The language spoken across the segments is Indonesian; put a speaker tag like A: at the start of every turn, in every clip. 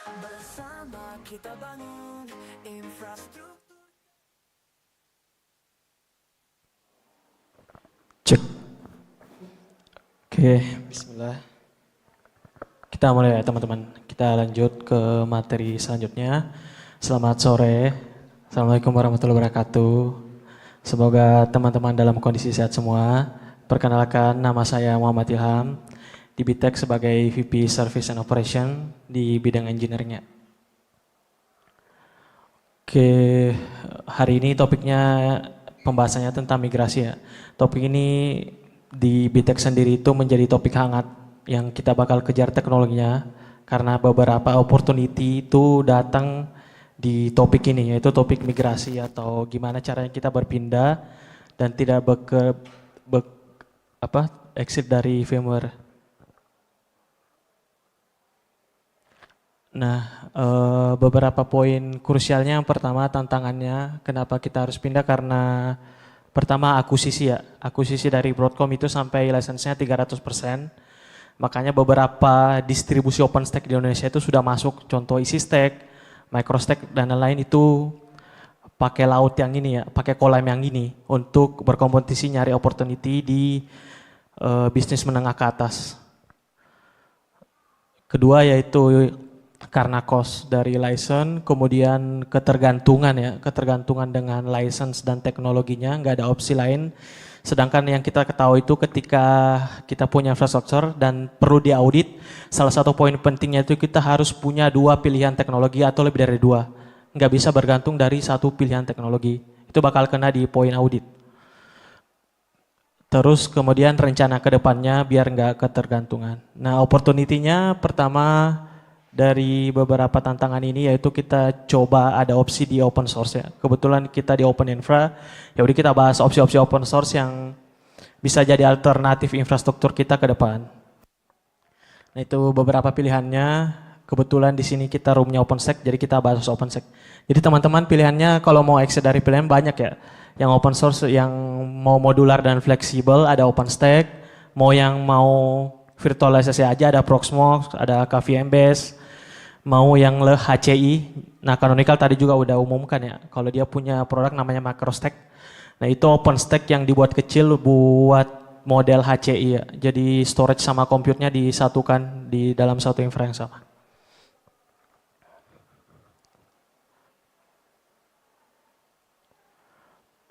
A: Bersama kita bangun infrastruktur.
B: Cek. Oke, bismillah. Kita mulai ya teman-teman. Kita lanjut ke materi selanjutnya. Selamat sore. Assalamualaikum warahmatullahi wabarakatuh. Semoga teman-teman dalam kondisi sehat semua. Perkenalkan, nama saya Muhammad Ilham. Di BITEK sebagai VP Service and Operation di bidang engineering-nya. Oke, hari ini topiknya pembahasannya tentang migrasi ya. Topik ini di BITEK sendiri itu menjadi topik hangat yang kita bakal kejar teknologinya karena beberapa opportunity itu datang di topik ini, yaitu topik migrasi atau gimana caranya kita berpindah dan tidak exit dari VMware. Nah, beberapa poin krusialnya yang pertama tantangannya kenapa kita harus pindah karena pertama akuisisi ya. Akuisisi dari Broadcom itu sampai lisensinya 300%. Makanya beberapa distribusi OpenStack di Indonesia itu sudah masuk, contoh EasyStack, MicroStack dan lain-lain itu pakai laut yang ini ya, pakai kolam yang ini untuk berkompetisi nyari opportunity di bisnis menengah ke atas. Kedua yaitu karena cost dari license, kemudian ketergantungan dengan license dan teknologinya, nggak ada opsi lain. Sedangkan yang kita ketahui itu ketika kita punya infrastruktur dan perlu diaudit, salah satu poin pentingnya itu kita harus punya dua pilihan teknologi atau lebih dari dua. Nggak bisa bergantung dari satu pilihan teknologi. Itu bakal kena di poin audit. Terus kemudian rencana ke depannya biar nggak ketergantungan. Nah opportunity-nya pertama dari beberapa tantangan ini yaitu kita coba ada opsi di open source ya. Kebetulan kita di Open Infra, ya udah kita bahas opsi-opsi open source yang bisa jadi alternatif infrastruktur kita ke depan. Nah itu beberapa pilihannya. Kebetulan di sini kita roomnya OpenStack, jadi kita bahas OpenStack. Jadi teman-teman pilihannya kalau mau exit dari pilihan banyak ya. Yang open source yang mau modular dan fleksibel ada OpenStack, mau yang mau virtualisasi aja ada Proxmox, ada KVM Base, mau yang HCI. Nah Canonical tadi juga udah umumkan ya, kalau dia punya produk namanya MicroStack. Nah itu OpenStack yang dibuat kecil buat model HCI ya. Jadi storage sama compute-nya disatukan di dalam satu infra yang sama.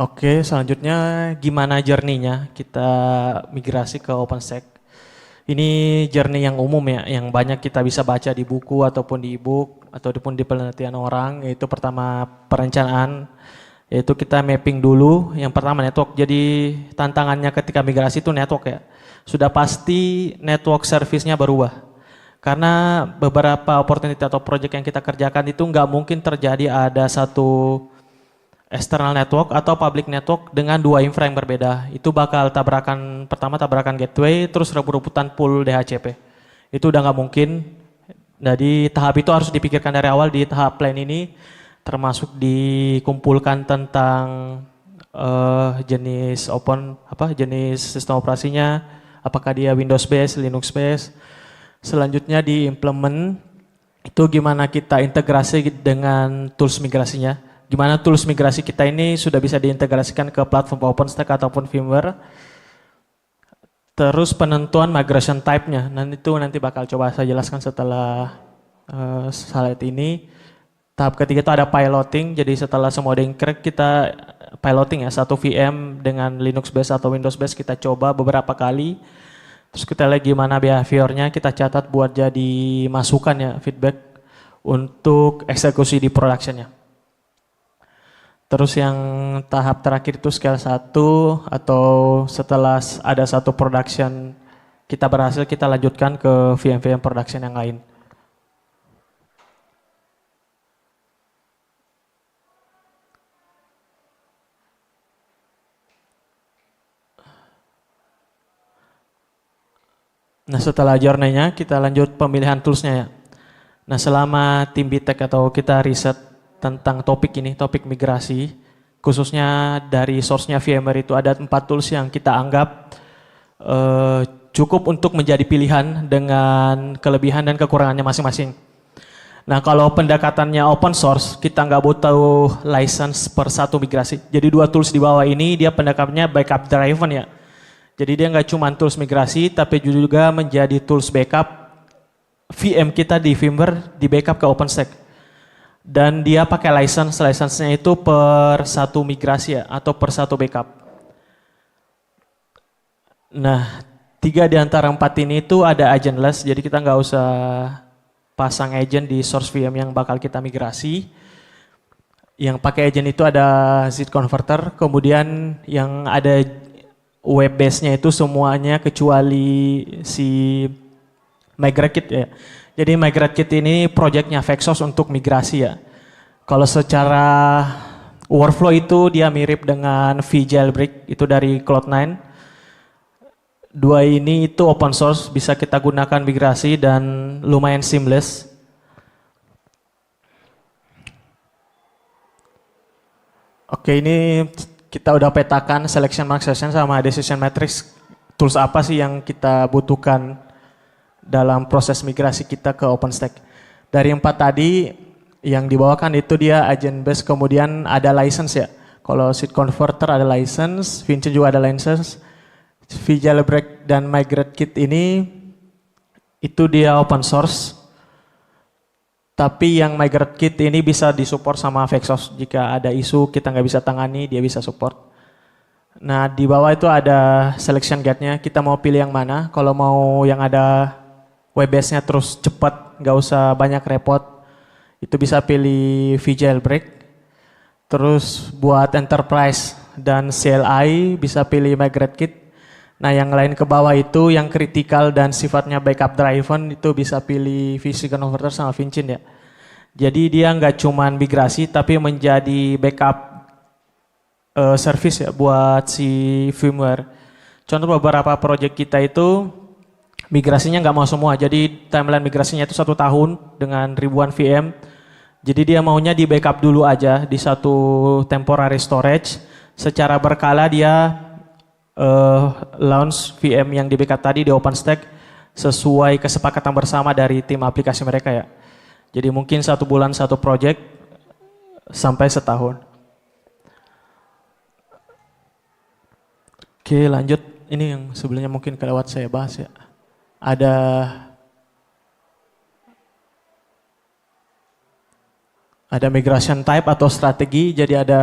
B: Oke, selanjutnya gimana journey-nya kita migrasi ke OpenStack. Ini journey yang umum ya, yang banyak kita bisa baca di buku ataupun di e-book ataupun di penelitian orang, yaitu pertama perencanaan, yaitu kita mapping dulu. Yang pertama network, jadi tantangannya ketika migrasi itu network ya. Sudah pasti network service-nya berubah. Karena beberapa opportunity atau project yang kita kerjakan itu nggak mungkin terjadi ada satu external network atau public network dengan dua infra yang berbeda. Itu bakal pertama tabrakan gateway, terus rebut-rebutan pool DHCP. Itu udah nggak mungkin. Jadi tahap itu harus dipikirkan dari awal di tahap plan ini, termasuk dikumpulkan tentang jenis jenis sistem operasinya, apakah dia Windows based, Linux based. Selanjutnya diimplement itu gimana kita integrasi dengan tools migrasinya. Gimana tools migrasi kita ini sudah bisa diintegrasikan ke platform OpenStack ataupun VMware. Terus penentuan migration type-nya. Itu nanti bakal coba saya jelaskan setelah slide ini. Tahap ketiga itu ada piloting. Jadi setelah semua crack kita piloting ya. Satu VM dengan Linux base atau Windows base kita coba beberapa kali. Terus kita lihat gimana behaviornya, kita catat buat jadi masukan ya, feedback untuk eksekusi di productionnya. Terus yang tahap terakhir itu scale 1 atau setelah ada satu production kita berhasil kita lanjutkan ke VM-VM production yang lain. Nah setelah journey-nya kita lanjut pemilihan tools-nya ya. Nah selama tim BITEK atau kita riset tentang topik ini, topik migrasi, khususnya dari source-nya VMware itu ada 4 tools yang kita anggap cukup untuk menjadi pilihan dengan kelebihan dan kekurangannya masing-masing. Nah, kalau pendekatannya open source, kita nggak butuh license per satu migrasi. Jadi dua tools di bawah ini dia pendekatannya backup driven ya. Jadi dia nggak cuma tools migrasi, tapi juga menjadi tools backup VM kita di VMware di backup ke OpenStack. Dan dia pakai license-nya itu per satu migrasi ya, atau per satu backup. Nah, tiga di antara empat ini itu ada agentless, jadi kita nggak usah pasang agent di source VM yang bakal kita migrasi. Yang pakai agent itu ada Z converter, kemudian yang ada web base-nya itu semuanya kecuali si MigrateKit ya. Jadi MigrateKit ini projectnya Vexos untuk migrasi ya. Kalau secara workflow itu dia mirip dengan vJailbreak itu dari Cloud9. Dua ini itu open source, bisa kita gunakan migrasi dan lumayan seamless. Oke, ini kita udah petakan selection mark session sama decision matrix. Tools apa sih yang kita butuhkan dalam proses migrasi kita ke OpenStack. Dari empat tadi yang dibawakan itu dia agent based, kemudian ada license ya. Kalau seed converter ada license, Vincent juga ada license. vJailbreak dan MigrateKit ini itu dia open source. Tapi yang MigrateKit ini bisa disupport sama Vexos. Jika ada isu kita nggak bisa tangani, dia bisa support. Nah, di bawah itu ada selection guide-nya. Kita mau pilih yang mana. Kalau mau yang ada web base-nya terus cepat, nggak usah banyak repot, itu bisa pilih vJailbreak. Terus buat enterprise dan CLI bisa pilih MigrateKit. Nah, yang lain ke bawah itu yang kritikal dan sifatnya backup driven itu bisa pilih VC Converter sama Vincent ya. Jadi dia nggak cuma migrasi tapi menjadi backup service ya buat si firmware. Contoh beberapa project kita itu migrasinya nggak mau semua. Jadi timeline migrasinya itu 1 tahun dengan ribuan VM. Jadi dia maunya di backup dulu aja di satu temporary storage. Secara berkala dia launch VM yang di backup tadi di OpenStack sesuai kesepakatan bersama dari tim aplikasi mereka ya. Jadi mungkin 1 bulan 1 project sampai setahun. Oke, lanjut. Ini yang sebelumnya mungkin kelewat saya bahas ya. Ada migration type atau strategi, jadi ada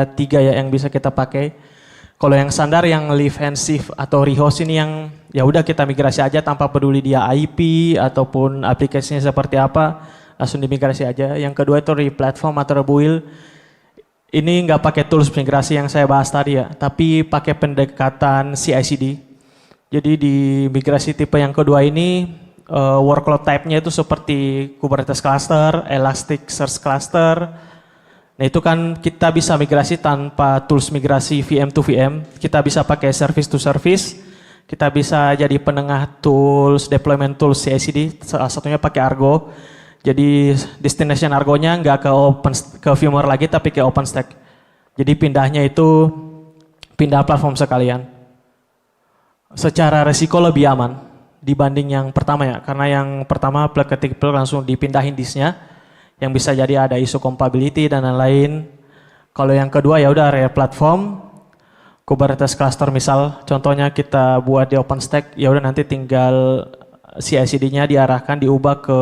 B: 3 ya yang bisa kita pakai. Kalau yang standar yang live and shift atau rehost ini yang ya udah kita migrasi aja tanpa peduli dia IP ataupun aplikasinya seperti apa, langsung dimigrasi aja. Yang kedua itu replatform atau rebuild. Ini nggak pakai tools migrasi yang saya bahas tadi ya, tapi pakai pendekatan CI/CD. Jadi di migrasi tipe yang kedua ini workload type-nya itu seperti Kubernetes cluster, Elasticsearch cluster. Nah itu kan kita bisa migrasi tanpa tools migrasi VM to VM. Kita bisa pakai service to service. Kita bisa jadi penengah tools, deployment tools CI/CD. Salah satunya pakai Argo. Jadi destination Argo-nya nggak ke VMware lagi tapi ke OpenStack. Jadi pindahnya itu pindah platform sekalian. Secara resiko lebih aman dibanding yang pertama ya. Karena yang pertama plug ketik plug langsung dipindahin disknya. Yang bisa jadi ada isu compatibility dan lain-lain. Kalau yang kedua ya udah replatform, Kubernetes cluster misal, contohnya kita buat di OpenStack, ya udah nanti tinggal CI/CD-nya diarahkan diubah ke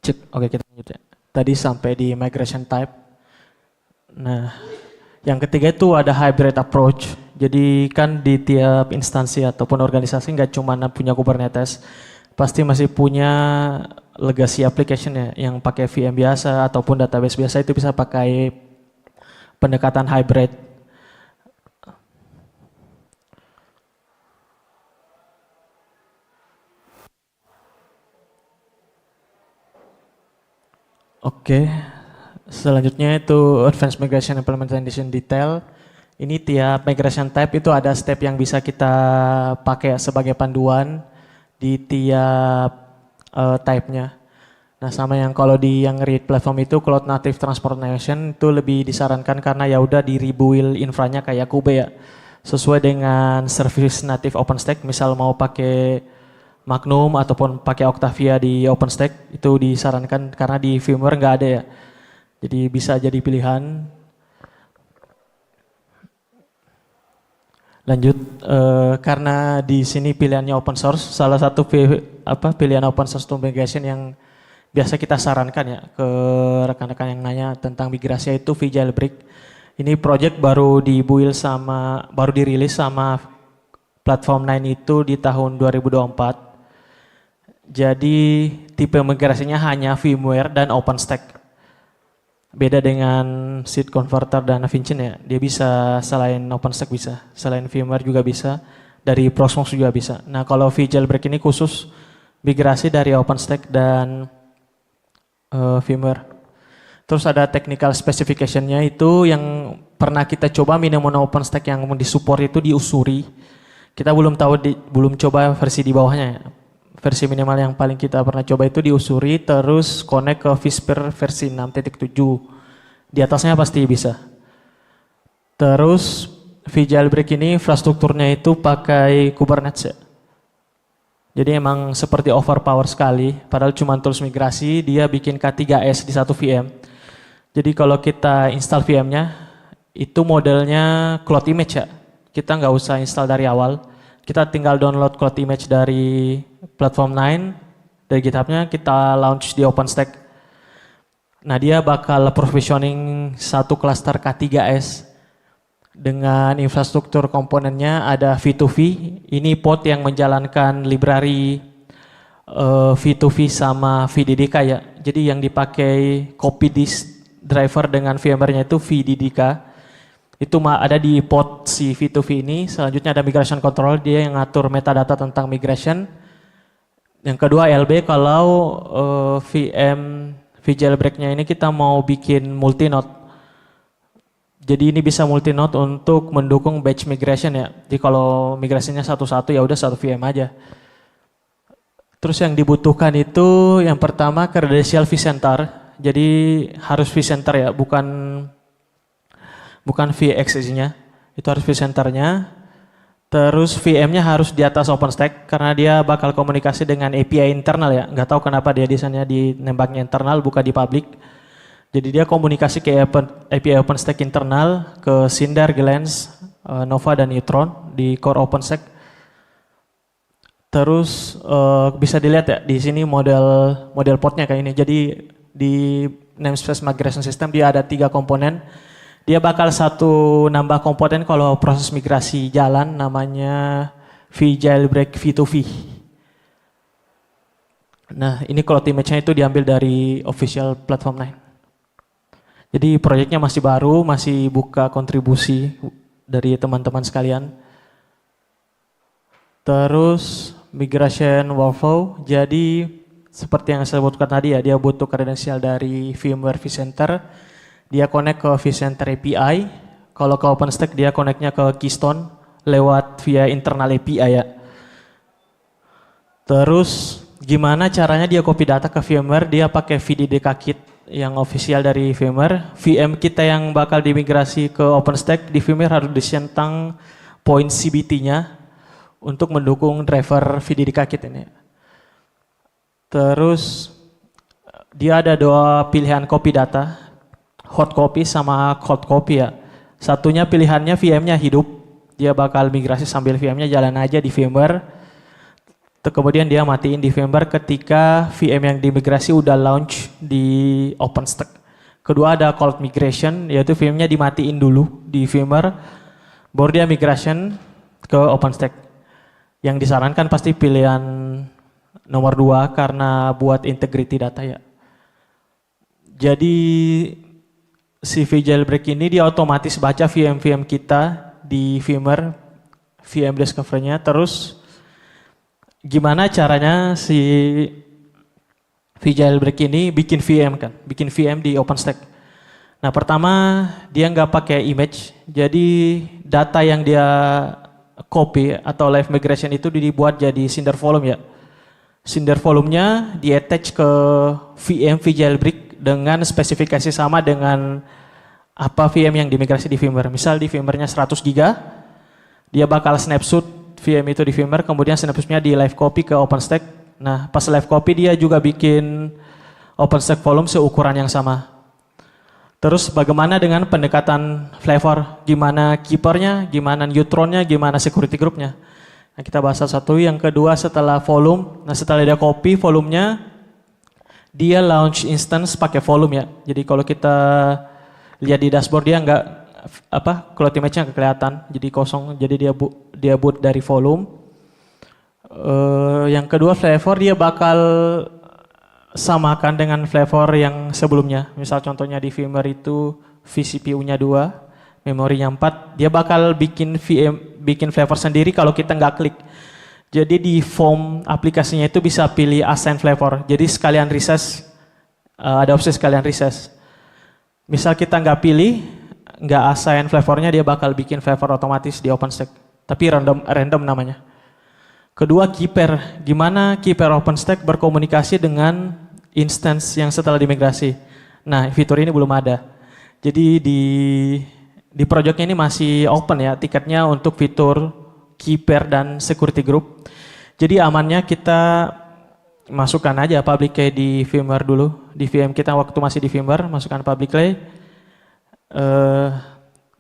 B: Cek, oke kita lanjut ya. Tadi sampai di migration type. Nah, yang ketiga itu ada hybrid approach. Jadi kan di tiap instansi ataupun organisasi nggak cuma punya Kubernetes, pasti masih punya legacy application ya, yang pakai VM biasa ataupun database biasa itu bisa pakai pendekatan hybrid. Oke, selanjutnya itu Advanced Migration Implementation Detail. Ini tiap migration type itu ada step yang bisa kita pakai sebagai panduan di tiap type-nya. Nah, sama yang kalau di yang read platform itu Cloud Native Transformation itu lebih disarankan karena ya udah di rebuild infranya kayak Kube ya. Sesuai dengan service native OpenStack, misal mau pakai Magnum ataupun pakai Octavia di OpenStack itu disarankan karena di firmware nggak ada ya. Jadi bisa jadi pilihan. Lanjut, karena di sini pilihannya open source, salah satu pilihan open source to migration yang biasa kita sarankan ya ke rekan-rekan yang nanya tentang migrasi itu vJailbreak. Ini project baru dirilis sama platform 9 itu di tahun 2024. Jadi tipe migrasinya hanya firmware dan OpenStack. Beda dengan seed converter dan Avincent ya, dia bisa selain OpenStack bisa, selain firmware juga bisa, dari Proxmox juga bisa. Nah kalau vJailbreak ini khusus migrasi dari OpenStack dan firmware. Terus ada technical specification-nya itu yang pernah kita coba minimum OpenStack yang disupport itu di Usuri. Kita belum coba versi di bawahnya ya. Versi minimal yang paling kita pernah coba itu di Usuri, terus connect ke Visper versi 6.7. Di atasnya pasti bisa. Terus vJailbreak ini infrastrukturnya itu pakai Kubernetes ya. Jadi emang seperti overpower sekali, padahal cuma tools migrasi, dia bikin K3S di satu VM. Jadi kalau kita install VM-nya, itu modelnya cloud image ya. Kita nggak usah install dari awal. Kita tinggal download cloud image dari platform 9, dari GitHub-nya, kita launch di OpenStack. Nah dia bakal provisioning satu cluster K3S dengan infrastruktur komponennya ada V2V. Ini pod yang menjalankan library V2V sama VDDK ya. Jadi yang dipakai copy disk driver dengan VMware-nya itu VDDK. Itu ada di pod si V2V ini. Selanjutnya ada migration control, dia yang ngatur metadata tentang migration. Yang kedua LB kalau vJailbreak-nya ini kita mau bikin multi-node. Jadi ini bisa multi-node untuk mendukung batch migration ya. Jadi kalau migrasinya satu-satu ya udah satu VM aja. Terus yang dibutuhkan itu yang pertama credential vCenter. Jadi harus vCenter ya, bukan vXC-nya. Itu harus vCenter-nya. Terus VM-nya harus di atas OpenStack karena dia bakal komunikasi dengan API internal ya. Nggak tahu kenapa dia desainnya di nembaknya internal bukan di public. Jadi dia komunikasi ke API OpenStack internal ke Cinder, Glance, Nova dan Neutron di core OpenStack. Terus bisa dilihat ya di sini model portnya kayak ini. Jadi di namespace migration system dia ada 3 komponen. Dia bakal nambah komponen kalau proses migrasi jalan namanya vJailbreak V2V. Nah ini kalau image-nya itu diambil dari official platform 9. Jadi proyeknya masih baru, masih buka kontribusi dari teman-teman sekalian. Terus migration workflow, jadi seperti yang saya sebutkan tadi ya, dia butuh kredensial dari VMware vCenter. Dia connect ke vCenter API, kalau ke OpenStack dia connectnya ke Keystone lewat via internal API ya. Terus gimana caranya dia copy data ke VMware, dia pakai VDDK kit yang official dari VMware. VM kita yang bakal dimigrasi ke OpenStack di VMware harus disentang point CBT-nya untuk mendukung driver VDDK kit ini. Terus dia ada 2 pilihan copy data, hot copy sama cold copy ya. Satunya pilihannya VM-nya hidup, dia bakal migrasi sambil VM-nya jalan aja di VMware. Kemudian dia matiin di VMware ketika VM yang dimigrasi udah launch di OpenStack. Kedua ada cold migration, yaitu VM-nya dimatiin dulu di VMware, baru dia migration ke OpenStack. Yang disarankan pasti pilihan nomor 2 karena buat integrity data ya. Jadi si vJailbreak ini dia otomatis baca VM-VM kita di VMware, VM Discover-nya, terus gimana caranya si vJailbreak ini bikin VM kan, bikin VM di OpenStack. Nah pertama dia nggak pakai image, jadi data yang dia copy atau live migration itu dibuat jadi Cinder volume ya. Cinder volumenya di attach ke VM vJailbreak dengan spesifikasi sama dengan apa VM yang dimigrasi di VMware. Misal di VMware-nya 100 GB, dia bakal snapshot VM itu di VMware, kemudian snapshotnya di live copy ke OpenStack. Nah, pas live copy dia juga bikin OpenStack volume seukuran yang sama. Terus bagaimana dengan pendekatan flavor? Gimana keepernya, gimana neutronnya, gimana security groupnya? Nah, kita bahas satu. Yang kedua setelah volume, nah setelah dia copy volumenya, dia launch instance pakai volume ya. Jadi kalau kita lihat di dashboard dia nggak cloud image-nya nggak kelihatan, jadi kosong. Jadi dia boot dari volume. Yang kedua flavor dia bakal samakan dengan flavor yang sebelumnya. Misal contohnya di VMware itu vCPU-nya 2, memorinya 4, dia bakal bikin flavor sendiri kalau kita nggak klik. Jadi di form aplikasinya itu bisa pilih assign flavor. Jadi sekalian recess, ada opsi sekalian recess. Misal kita nggak pilih, nggak assign flavornya, dia bakal bikin flavor otomatis di OpenStack. Tapi random namanya. Kedua keeper, gimana keeper OpenStack berkomunikasi dengan instance yang setelah dimigrasi. Nah fitur ini belum ada. Jadi di projectnya ini masih open ya tiketnya untuk fitur keeper dan security group. Jadi amannya kita masukkan aja public key di VMware dulu. Di VM kita waktu masih di VMware, masukkan public key.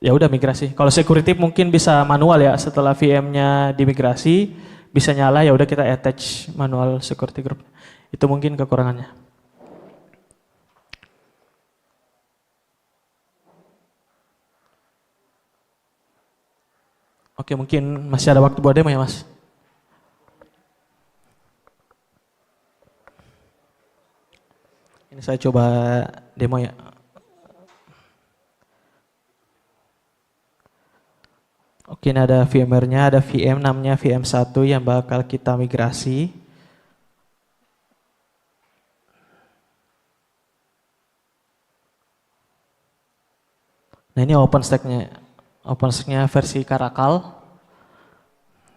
B: Ya udah migrasi. Kalau security mungkin bisa manual ya, setelah VM-nya dimigrasi bisa nyala, ya udah kita attach manual security group. Itu mungkin kekurangannya. Oke, mungkin masih ada waktu buat demo ya, Mas. Ini saya coba demo ya. Oke, ini ada VMware-nya, ada VM namanya VM1 yang bakal kita migrasi. Nah ini OpenStack-nya. OpenStack-nya versi Caracal.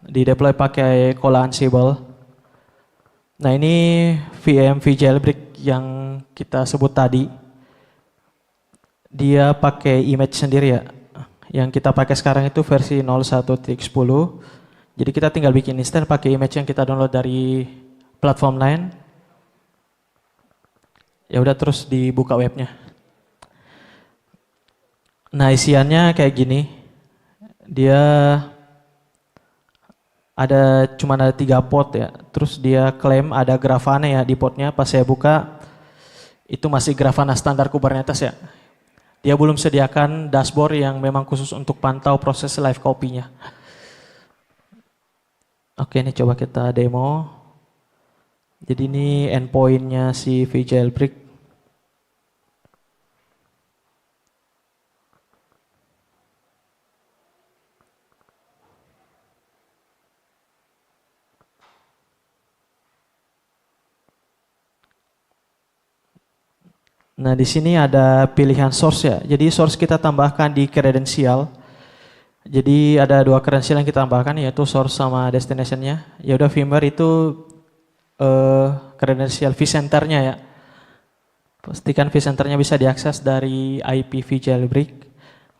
B: Di deploy pakai Kola Ansible. Nah ini VM vJailbreak yang kita sebut tadi. Dia pakai image sendiri ya. Yang kita pakai sekarang itu versi 01.10. Jadi kita tinggal bikin instance pakai image yang kita download dari platform lain. Ya udah terus dibuka webnya. Nah isiannya kayak gini. Dia cuma ada 3 port ya. Terus dia klaim ada Grafana ya di portnya. Pas saya buka itu masih Grafana standar Kubernetes ya. Dia belum sediakan dashboard yang memang khusus untuk pantau proses live copy-nya. Oke, ini coba kita demo. Jadi ini endpoint-nya si vJailbreak. Nah, di sini ada pilihan source ya. Jadi source kita tambahkan di kredensial. Jadi ada 2 kredensial yang kita tambahkan, yaitu source sama destination-nya. Ya udah VMware itu kredensial vCenter-nya ya. Pastikan vCenter-nya bisa diakses dari IP vJailbreak.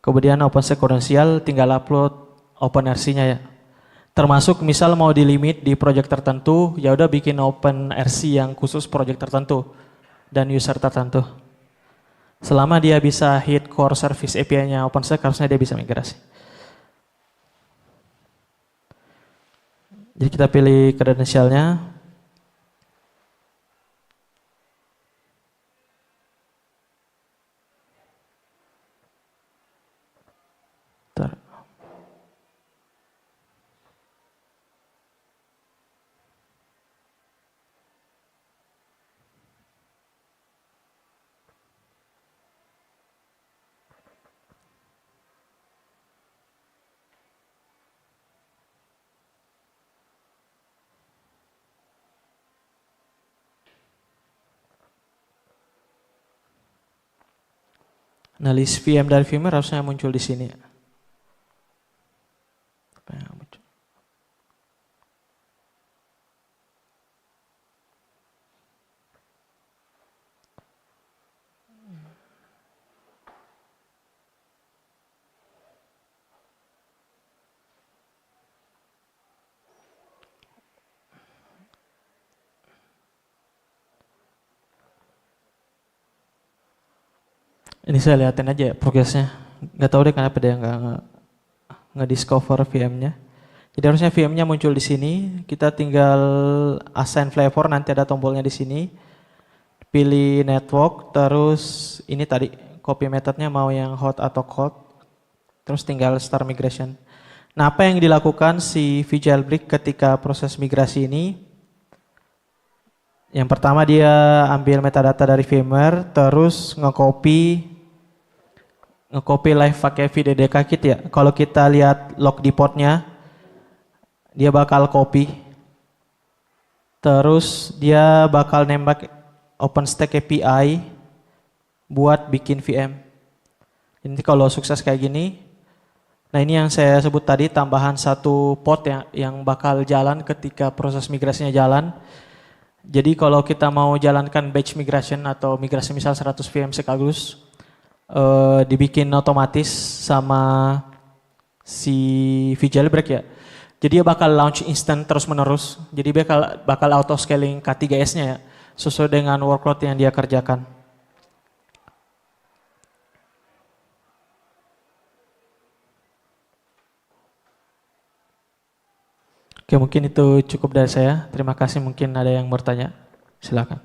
B: Kemudian OpenStack kredensial tinggal upload OpenRC-nya ya. Termasuk misal mau dilimit di project tertentu, ya udah bikin OpenRC yang khusus project tertentu dan user tertentu. Selama dia bisa hit core service API-nya OpenStack, harusnya dia bisa migrasi. Jadi kita pilih kredensialnya. Bentar. Nah, list VM dari VMware harusnya muncul di sini. Apa yang muncul? Ini saya lihatin aja ya progresnya. Nggak tahu deh kenapa dia nggak discover VM-nya. Jadi harusnya VM-nya muncul di sini. Kita tinggal assign flavor, nanti ada tombolnya di sini. Pilih network, terus ini tadi copy methodnya mau yang hot atau cold. Terus tinggal start migration. Nah, apa yang dilakukan si vJailbreak ketika proses migrasi ini? Yang pertama dia ambil metadata dari VMware, terus nge-copy live pakai VDDK kit ya. Kalau kita lihat log di portnya, dia bakal copy. Terus dia bakal nembak OpenStack API buat bikin VM. Ini kalau sukses kayak gini, nah ini yang saya sebut tadi tambahan satu port yang bakal jalan ketika proses migrasinya jalan. Jadi kalau kita mau jalankan batch migration atau migrasi misal 100 VM sekaligus, dibikin otomatis sama si vJailbreak ya. Jadi dia bakal launch instant terus menerus. Jadi bakal auto scaling K3S-nya ya, sesuai dengan workload yang dia kerjakan. Oke, mungkin itu cukup dari saya. Terima kasih, mungkin ada yang bertanya. Silakan.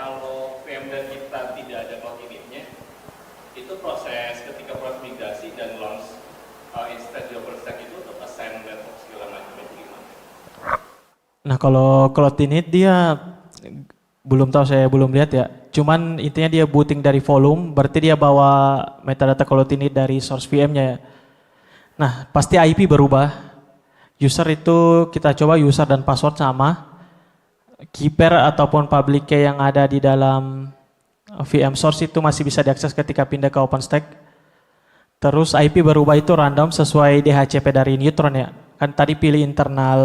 C: Kalau VMware kita tidak ada cloud init-nya, itu proses ketika proses migrasi dan launch instance di OpenStack itu untuk assign network segala macam itu gimana?
B: Nah, kalau cloud init dia belum tahu, saya belum lihat ya. Cuman intinya dia booting dari volume, berarti dia bawa metadata cloud init dari source VM-nya ya. Nah, pasti IP berubah. User itu kita coba user dan password sama. Key pair ataupun public key yang ada di dalam VM source itu masih bisa diakses ketika pindah ke OpenStack. Terus IP berubah itu random sesuai DHCP dari Neutron ya. Kan tadi pilih internal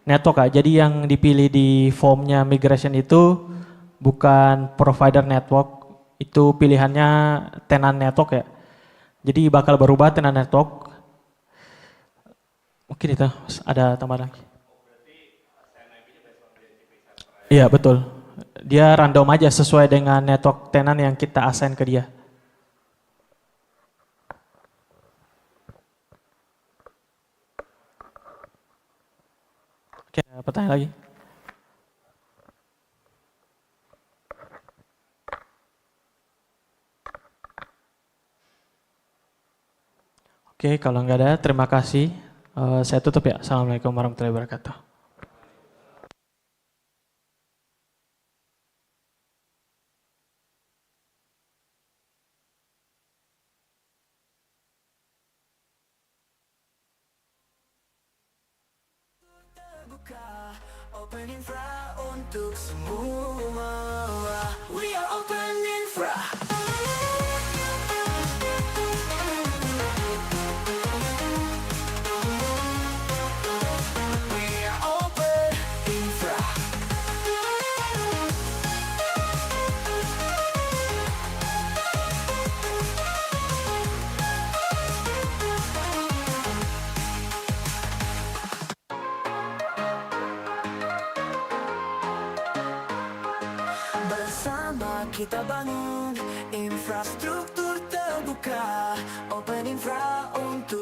B: network ya. Jadi yang dipilih di formnya migration itu bukan provider network, itu pilihannya tenant network ya. Jadi bakal berubah tenant network. Mungkin itu ada tambahan lagi. Iya betul. Dia random aja sesuai dengan network tenant yang kita assign ke dia. Oke, pertanyaan lagi. Oke, kalau nggak ada, terima kasih. Saya tutup ya. Assalamualaikum warahmatullahi wabarakatuh.
A: Terbuka, Open Infra untuk semua. We are Open Infra. We are Open Infra. kita bangun infrastruktur terbuka, Open Infra untuk